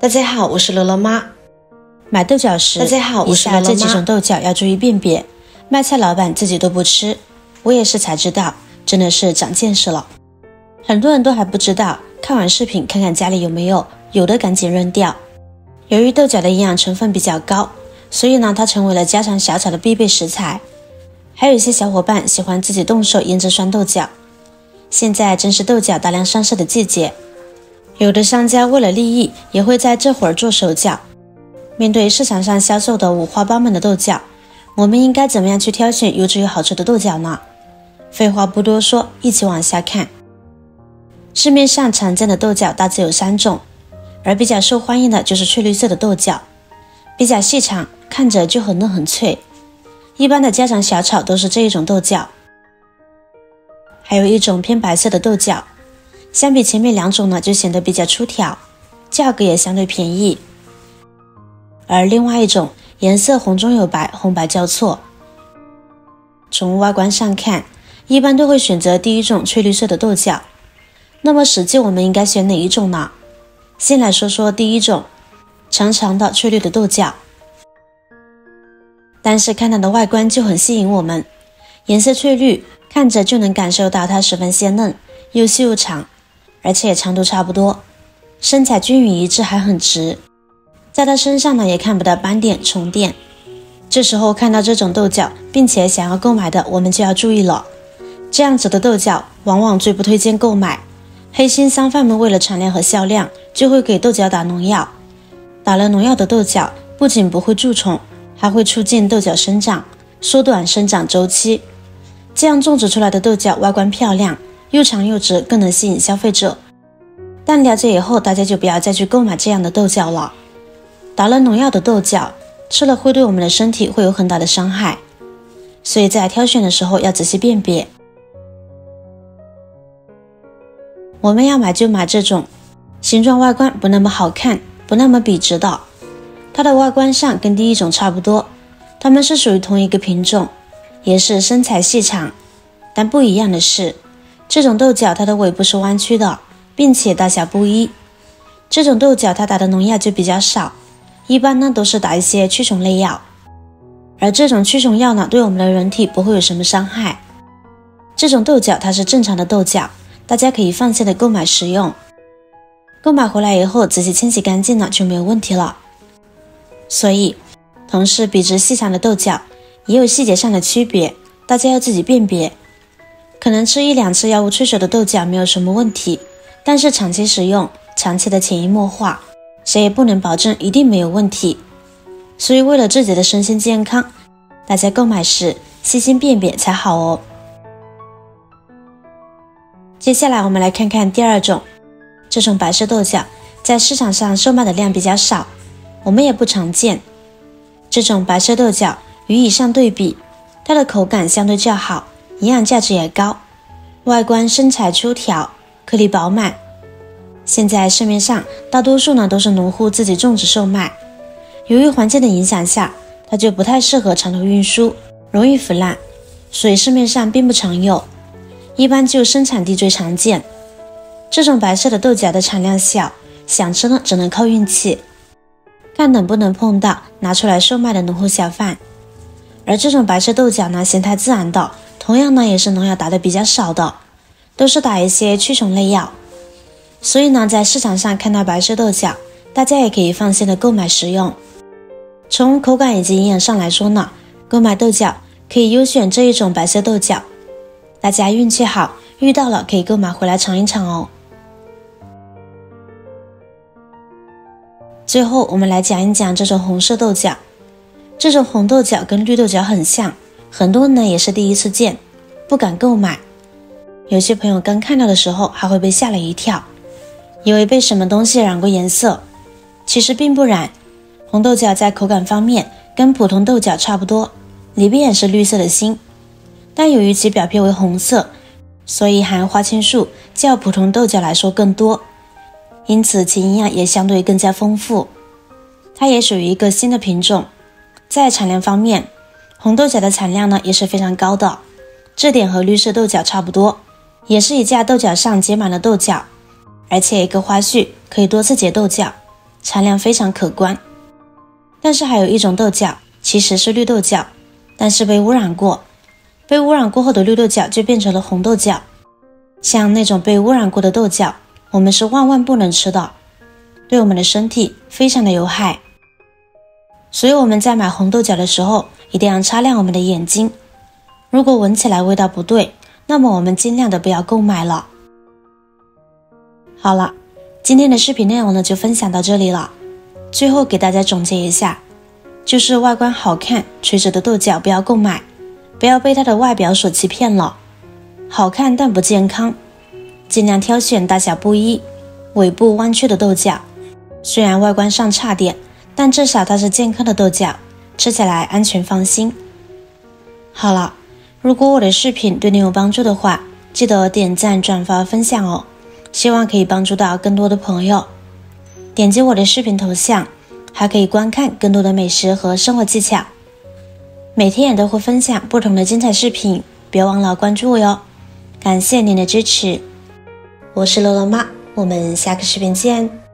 大家好，我是乐乐妈。买豆角时，大家好，我是乐乐妈。以下这几种豆角要注意辨别，卖菜老板自己都不吃，我也是才知道，真的是长见识了。很多人都还不知道，看完视频看看家里有没有，有的赶紧扔掉。由于豆角的营养成分比较高，所以呢，它成为了家常小炒的必备食材。还有一些小伙伴喜欢自己动手腌制酸豆角，现在正是豆角大量上市的季节，有的商家为了利益，也会在这会儿做手脚。面对市场上销售的五花八门的豆角，我们应该怎么样去挑选优质又好吃的豆角呢？废话不多说，一起往下看。市面上常见的豆角大致有3种，而比较受欢迎的就是翠绿色的豆角，比较细长，看着就很嫩很脆。一般的家常小炒都是这一种豆角。还有一种偏白色的豆角，相比前面2种呢，就显得比较出挑，价格也相对便宜。而另外一种颜色红中有白，红白交错。从外观上看，一般都会选择第一种翠绿色的豆角。那么实际我们应该选哪一种呢？先来说说第一种，长长的翠绿的豆角。但是看它的外观就很吸引我们，颜色翠绿，看着就能感受到它十分鲜嫩，又细又长，而且长度差不多，身材均匀一致，还很直。在它身上呢，也看不到斑点重垫。这时候看到这种豆角，并且想要购买的，我们就要注意了。这样子的豆角往往最不推荐购买。黑心商贩们为了产量和销量，就会给豆角打农药。打了农药的豆角不仅不会蛀虫，还会促进豆角生长，缩短生长周期。这样种植出来的豆角外观漂亮，又长又直，更能吸引消费者。但了解以后，大家就不要再去购买这样的豆角了。打了农药的豆角，吃了会对我们的身体会有很大的伤害，所以在挑选的时候要仔细辨别。我们要买就买这种形状外观不那么好看，不那么笔直的。它的外观上跟第一种差不多，它们是属于同一个品种，也是身材细长。但不一样的是，这种豆角它的尾部是弯曲的，并且大小不一。这种豆角它打的农药就比较少，一般呢都是打一些驱虫类药，而这种驱虫药呢对我们的人体不会有什么伤害。这种豆角它是正常的豆角，大家可以放心的购买食用。购买回来以后仔细清洗干净了就没有问题了。所以同是笔直细长的豆角，也有细节上的区别，大家要自己辨别。可能吃1-2次药物催熟的豆角没有什么问题，但是长期食用，长期的潜移默化，谁也不能保证一定没有问题。所以为了自己的身心健康，大家购买时细心辨别才好哦。接下来我们来看看第2种，这种白色豆角在市场上售卖的量比较少，我们也不常见。这种白色豆角与以上对比，它的口感相对较好，营养价值也高，外观身材粗条，颗粒饱满。现在市面上大多数呢都是农户自己种植售卖，由于环境的影响下，它就不太适合长途运输，容易腐烂，所以市面上并不常有，一般就生产地最常见。这种白色的豆角的产量小，想吃呢只能靠运气，看能不能碰到拿出来售卖的农户小贩。而这种白色豆角呢，咸态自然的，同样呢也是农药打的比较少的，都是打一些驱虫类药。所以呢，在市场上看到白色豆角，大家也可以放心的购买食用。从口感以及营养上来说呢，购买豆角可以优选这一种白色豆角。大家运气好，遇到了可以购买回来尝一尝哦。最后我们来讲一讲这种红色豆角。这种红豆角跟绿豆角很像，很多人呢也是第一次见，不敢购买。有些朋友刚看到的时候还会被吓了一跳，以为被什么东西染过颜色，其实并不然。红豆角在口感方面跟普通豆角差不多，里边也是绿色的心，但由于其表皮为红色，所以含花青素较普通豆角来说更多，因此其营养也相对更加丰富。它也属于一个新的品种。在产量方面，红豆角的产量呢也是非常高的，这点和绿色豆角差不多，也是一架豆角上结满了豆角，而且一个花絮可以多次结豆角，产量非常可观。但是还有一种豆角，其实是绿豆角，但是被污染过，被污染过后的绿豆角就变成了红豆角。像那种被污染过的豆角，我们是万万不能吃的，对我们的身体非常的有害。所以我们在买红豆角的时候，一定要擦亮我们的眼睛。如果闻起来味道不对，那么我们尽量的不要购买了。好了，今天的视频内容呢就分享到这里了。最后给大家总结一下，就是外观好看垂直的豆角不要购买，不要被它的外表所欺骗了。好看但不健康，尽量挑选大小不一、尾部弯曲的豆角。虽然外观上差点，但至少它是健康的豆角，吃起来安全放心。好了，如果我的视频对你有帮助的话，记得点赞、转发、分享哦，希望可以帮助到更多的朋友。点击我的视频头像，还可以观看更多的美食和生活技巧。每天也都会分享不同的精彩视频，别忘了关注我哟。感谢您的支持，我是乐乐妈，我们下个视频见。